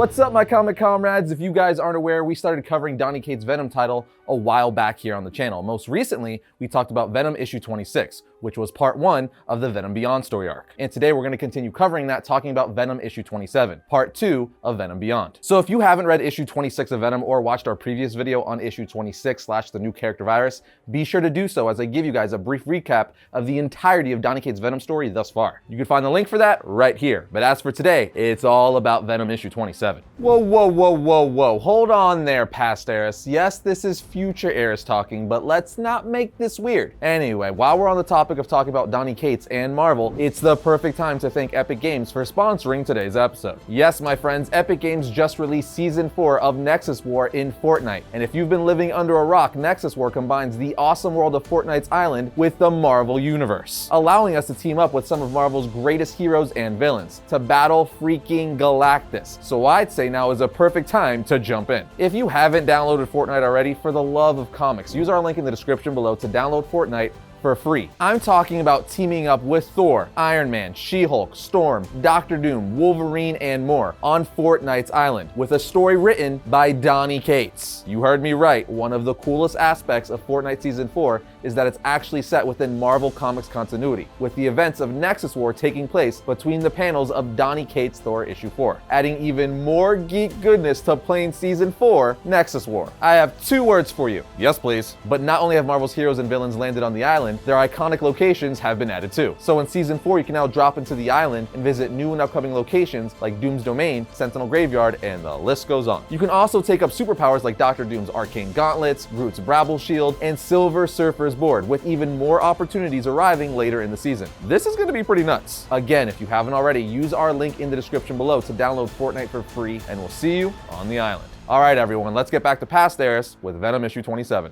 What's up, my comic comrades? If you guys aren't aware, we started covering Donny Cates' Venom title a while back here on the channel. Most recently, we talked about Venom issue 26, which was part 1 of the Venom Beyond story arc. And today we're going to continue covering that, talking about Venom issue 27, part 2 of Venom Beyond. So if you haven't read issue 26 of Venom or watched our previous video on issue 26 / the new character Virus, be sure to do so as I give you guys a brief recap of the entirety of Donny Cates' Venom story thus far. You can find the link for that right here. But as for today, it's all about Venom issue 27. Whoa. Hold on there, past Arris. Yes, this is future Arris talking, but let's not make this weird. Anyway, while we're on the topic of talking about Donny Cates and Marvel, it's the perfect time to thank Epic Games for sponsoring today's episode. Yes, my friends, Epic Games just released Season 4 of Nexus War in Fortnite. And if you've been living under a rock, Nexus War combines the awesome world of Fortnite's island with the Marvel Universe, allowing us to team up with some of Marvel's greatest heroes and villains to battle freaking Galactus. So I'd say now is a perfect time to jump in. If you haven't downloaded Fortnite already, for the love of comics, use our link in the description below to download Fortnite for free. I'm talking about teaming up with Thor, Iron Man, She-Hulk, Storm, Doctor Doom, Wolverine, and more on Fortnite's island with a story written by Donny Cates. You heard me right. One of the coolest aspects of Fortnite Season 4 is that it's actually set within Marvel Comics continuity, with the events of Nexus War taking place between the panels of Donny Cates' Thor issue 4, adding even more geek goodness to plain Season 4 Nexus War. I have 2 words for you. Yes, please. But not only have Marvel's heroes and villains landed on the island, their iconic locations have been added too. So in Season 4, you can now drop into the island and visit new and upcoming locations like Doom's Domain, Sentinel Graveyard, and the list goes on. You can also take up superpowers like Doctor Doom's Arcane Gauntlets, Groot's Brabble Shield, and Silver Surfer's Board, with even more opportunities arriving later in the season. This is going to be pretty nuts. Again, if you haven't already, use our link in the description below to download Fortnite for free, and we'll see you on the island. All right, everyone, let's get back to past Arris with Venom issue 27.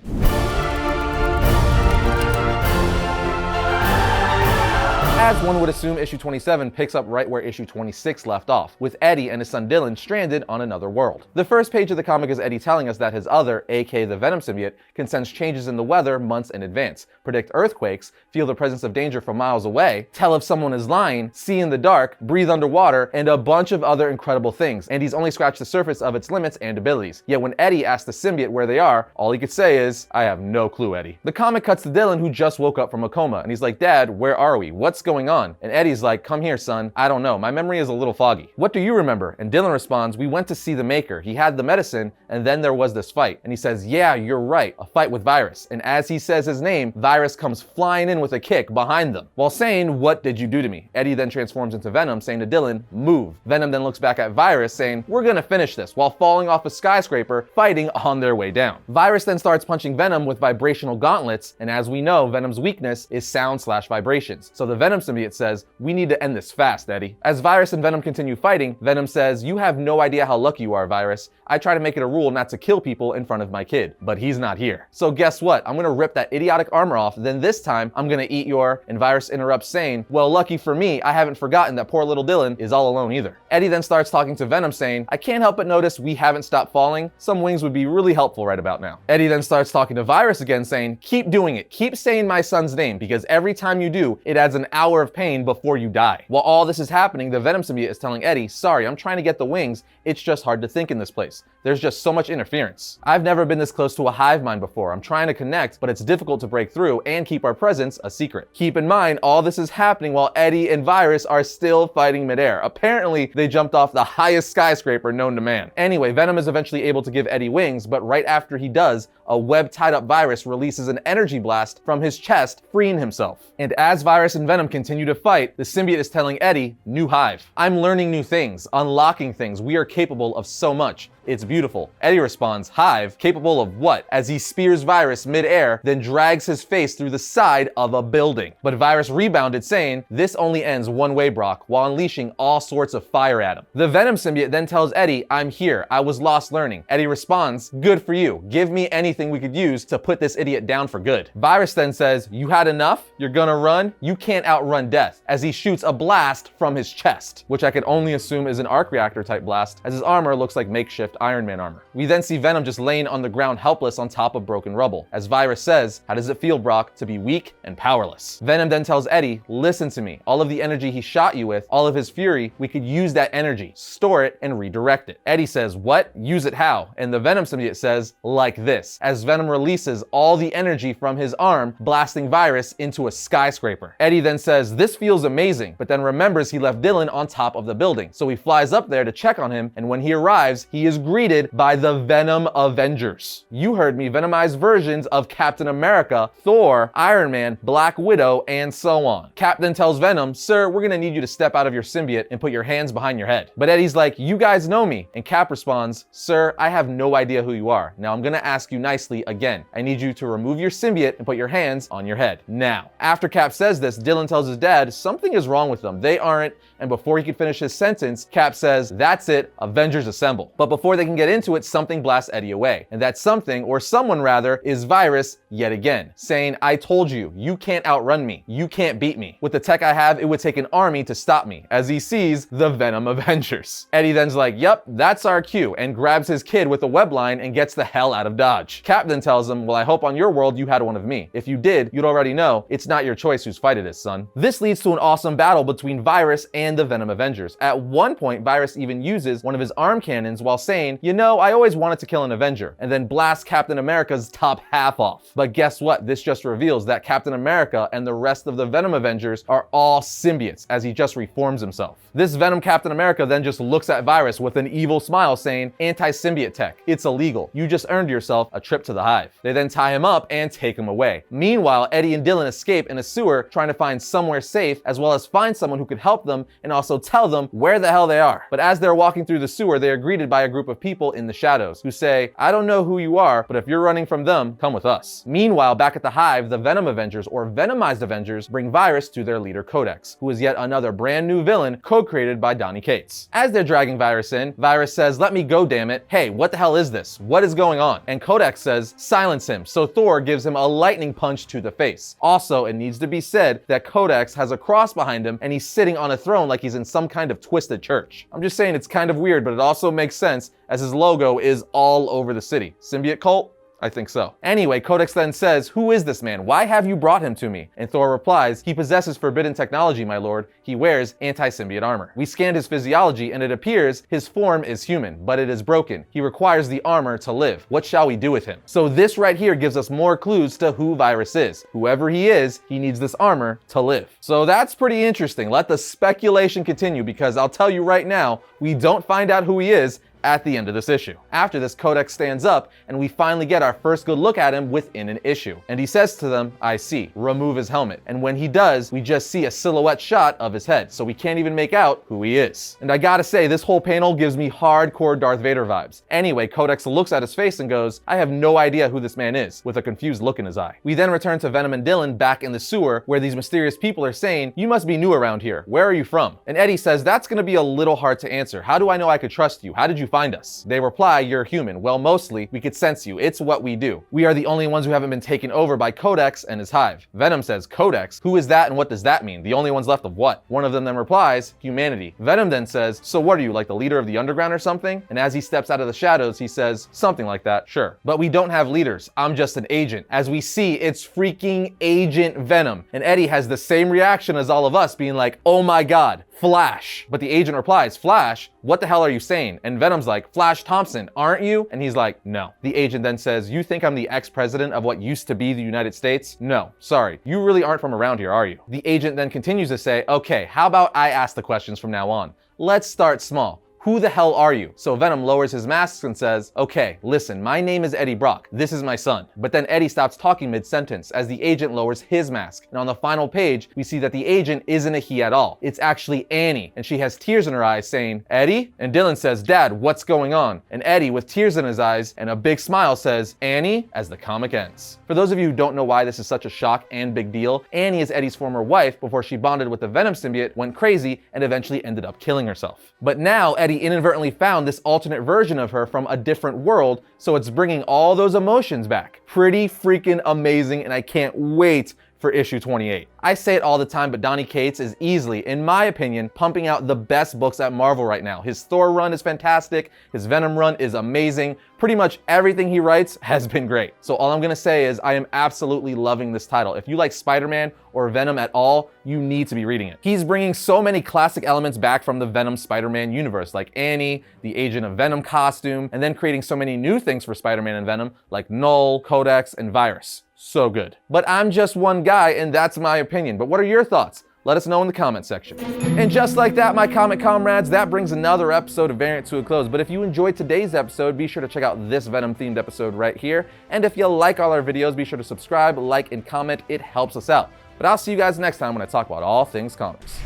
As one would assume, issue 27 picks up right where issue 26 left off, with Eddie and his son Dylan stranded on another world. The first page of the comic is Eddie telling us that his other, aka the Venom symbiote, can sense changes in the weather months in advance, predict earthquakes, feel the presence of danger from miles away, tell if someone is lying, see in the dark, breathe underwater, and a bunch of other incredible things, and he's only scratched the surface of its limits and abilities. Yet when Eddie asks the symbiote where they are, all he could say is, "I have no clue, Eddie." The comic cuts to Dylan, who just woke up from a coma, and he's like, "Dad, where are we? What's going on?" And Eddie's like, "Come here, son. I don't know. My memory is a little foggy. What do you remember?" And Dylan responds, "We went to see the Maker. He had the medicine, and then there was this fight." And he says, "Yeah, you're right. A fight with Virus." And as he says his name, Virus comes flying in with a kick behind them, while saying, "What did you do to me?" Eddie then transforms into Venom, saying to Dylan, "Move." Venom then looks back at Virus, saying, "We're gonna finish this," while falling off a skyscraper, fighting on their way down. Virus then starts punching Venom with vibrational gauntlets, and as we know, Venom's weakness is sound/vibrations. So the Venom symbiote says, "We need to end this fast, Eddie." As Virus and Venom continue fighting, Venom says, "You have no idea how lucky you are, Virus. I try to make it a rule not to kill people in front of my kid, but he's not here. So guess what? I'm gonna rip that idiotic armor off, then this time I'm gonna eat your..." And Virus interrupts saying, "Well, lucky for me, I haven't forgotten that poor little Dylan is all alone either." Eddie then starts talking to Venom saying, "I can't help but notice we haven't stopped falling. Some wings would be really helpful right about now." Eddie then starts talking to Virus again saying, "Keep doing it. Keep saying my son's name, because every time you do, it adds an hour of pain before you die." While all this is happening, the Venom symbiote is telling Eddie, "Sorry, I'm trying to get the wings. It's just hard to think in this place. There's just so much interference. I've never been this close to a hive mind before. I'm trying to connect, but it's difficult to break through and keep our presence a secret." Keep in mind, all this is happening while Eddie and Virus are still fighting midair. Apparently, they jumped off the highest skyscraper known to man. Anyway, Venom is eventually able to give Eddie wings, but right after he does, a web tied up Virus releases an energy blast from his chest, freeing himself. And as Virus and Venom continue to fight, the symbiote is telling Eddie, "New hive. I'm learning new things, unlocking things. We are capable of so much. It's beautiful." Eddie responds, "Hive? Capable of what?" as he spears Virus mid-air, then drags his face through the side of a building. But Virus rebounded, saying, "This only ends one way, Brock," while unleashing all sorts of fire at him. The Venom symbiote then tells Eddie, "I'm here. I was lost learning." Eddie responds, "Good for you. Give me anything we could use to put this idiot down for good." Virus then says, "You had enough? You're gonna run? You can't outrun outrun death as he shoots a blast from his chest, which I could only assume is an arc reactor type blast, as his armor looks like makeshift Iron Man armor. We then see Venom just laying on the ground helpless on top of broken rubble, as Virus says, "How does it feel, Brock, to be weak and powerless?" Venom then tells Eddie, "Listen to me. All of the energy he shot you with, all of his fury, we could use that energy, store it, and redirect it." Eddie says, "What? Use it how?" And the Venom symbiote says, "Like this," as Venom releases all the energy from his arm, blasting Virus into a skyscraper. Eddie then says, "This feels amazing," but then remembers he left Dylan on top of the building. So he flies up there to check on him, and when he arrives, he is greeted by the Venom Avengers. You heard me, Venomized versions of Captain America, Thor, Iron Man, Black Widow, and so on. Cap then tells Venom, "Sir, we're gonna need you to step out of your symbiote and put your hands behind your head." But Eddie's like, "You guys know me." And Cap responds, "Sir, I have no idea who you are. Now I'm gonna ask you nicely again. I need you to remove your symbiote and put your hands on your head. Now." After Cap says this, Dylan tells his dad something is wrong with them. They aren't. And before he could finish his sentence, Cap says, "That's it, Avengers assemble." But before they can get into it, something blasts Eddie away. And that something, or someone rather, is Virus yet again, saying, "I told you, you can't outrun me. You can't beat me. With the tech I have, it would take an army to stop me," as he sees the Venom Avengers. Eddie then's like, "Yep, that's our cue," and grabs his kid with a web line and gets the hell out of Dodge. Cap then tells him, "Well, I hope on your world you had one of me. If you did, you'd already know it's not your choice whose fight it is, son." This leads to an awesome battle between Virus and the Venom Avengers. At one point, Virus even uses one of his arm cannons while saying, "You know, I always wanted to kill an Avenger," and then blasts Captain America's top half off. But guess what? This just reveals that Captain America and the rest of the Venom Avengers are all symbiotes, as he just reforms himself. This Venom Captain America then just looks at Virus with an evil smile saying, "Anti-symbiote tech. It's illegal. You just earned yourself a trip to the hive." They then tie him up and take him away. Meanwhile, Eddie and Dylan escape in a sewer, trying to find somewhere safe, as well as find someone who could help them and also tell them where the hell they are. But as they're walking through the sewer, they are greeted by a group of people in the shadows who say, "I don't know who you are, but if you're running from them, come with us." Meanwhile, back at the hive, the Venom Avengers, or Venomized Avengers, bring Virus to their leader Codex, who is yet another brand new villain co-created by Donny Cates. As they're dragging Virus in, Virus says, "Let me go, damn it. Hey, what the hell is this? What is going on?" And Codex says, "Silence him." So Thor gives him a lightning punch to the face. Also, it needs to be said that Codex has a cross behind him and he's sitting on a throne like he's in some kind of twisted church. I'm just saying it's kind of weird, but it also makes sense as his logo is all over the city. Symbiote cult? I think so. Anyway, Codex then says, "Who is this man? Why have you brought him to me?" And Thor replies, "He possesses forbidden technology, my lord. He wears anti-symbiote armor." We scanned his physiology and it appears his form is human, but it is broken. He requires the armor to live. What shall we do with him? So this right here gives us more clues to who Virus is. Whoever he is, he needs this armor to live. So that's pretty interesting. Let the speculation continue, because I'll tell you right now, we don't find out who he is at the end of this issue. After this, Codex stands up and we finally get our first good look at him within an issue. And he says to them, "I see, remove his helmet." And when he does, we just see a silhouette shot of his head, so we can't even make out who he is. And I gotta say, this whole panel gives me hardcore Darth Vader vibes. Anyway, Codex looks at his face and goes, "I have no idea who this man is," with a confused look in his eye. We then return to Venom and Dylan back in the sewer, where these mysterious people are saying, "You must be new around here. Where are you from?" And Eddie says, "That's gonna be a little hard to answer. How do I know I could trust you? How did you find us?" They reply, "You're human. Well, mostly, we could sense you. It's what we do. We are the only ones who haven't been taken over by Codex and his hive." Venom says, "Codex? Who is that and what does that mean? The only ones left of what?" One of them then replies, "Humanity." Venom then says, "So what are you, like the leader of the underground or something?" And as he steps out of the shadows, he says, "Something like that, sure. But we don't have leaders. I'm just an agent." As we see, it's freaking Agent Venom. And Eddie has the same reaction as all of us, being like, "Oh my God, Flash." But the agent replies, "Flash? What the hell are you saying?" And Venom's like, "Flash Thompson, aren't you?" And he's like, "No." The agent then says, "You think I'm the ex-president of what used to be the United States? No, sorry. You really aren't from around here, are you?" The agent then continues to say, "Okay, how about I ask the questions from now on? Let's start small. Who the hell are you?" So Venom lowers his mask and says, "Okay, listen, my name is Eddie Brock. This is my son." But then Eddie stops talking mid-sentence as the agent lowers his mask. And on the final page, we see that the agent isn't a he at all. It's actually Annie, and she has tears in her eyes saying, "Eddie?" And Dylan says, "Dad, what's going on?" And Eddie, with tears in his eyes and a big smile, says, "Annie," as the comic ends. For those of you who don't know why this is such a shock and big deal, Annie is Eddie's former wife before she bonded with the Venom symbiote, went crazy, and eventually ended up killing herself. But now Eddie inadvertently found this alternate version of her from a different world, so it's bringing all those emotions back. Pretty freaking amazing, and I can't wait for issue 28. I say it all the time, but Donny Cates is easily, in my opinion, pumping out the best books at Marvel right now. His Thor run is fantastic, his Venom run is amazing. Pretty much everything he writes has been great. So all I'm gonna say is I am absolutely loving this title. If you like Spider-Man or Venom at all, you need to be reading it. He's bringing so many classic elements back from the Venom Spider-Man universe, like Annie, the Agent of Venom costume, and then creating so many new things for Spider-Man and Venom, like Null, Codex, and Virus. So good. But I'm just one guy, and that's my opinion. But what are your thoughts? Let us know in the comment section. And just like that, my comic comrades, that brings another episode of Variant to a close. But if you enjoyed today's episode, be sure to check out this Venom-themed episode right here. And if you like all our videos, be sure to subscribe, like, and comment. It helps us out. But I'll see you guys next time when I talk about all things comics.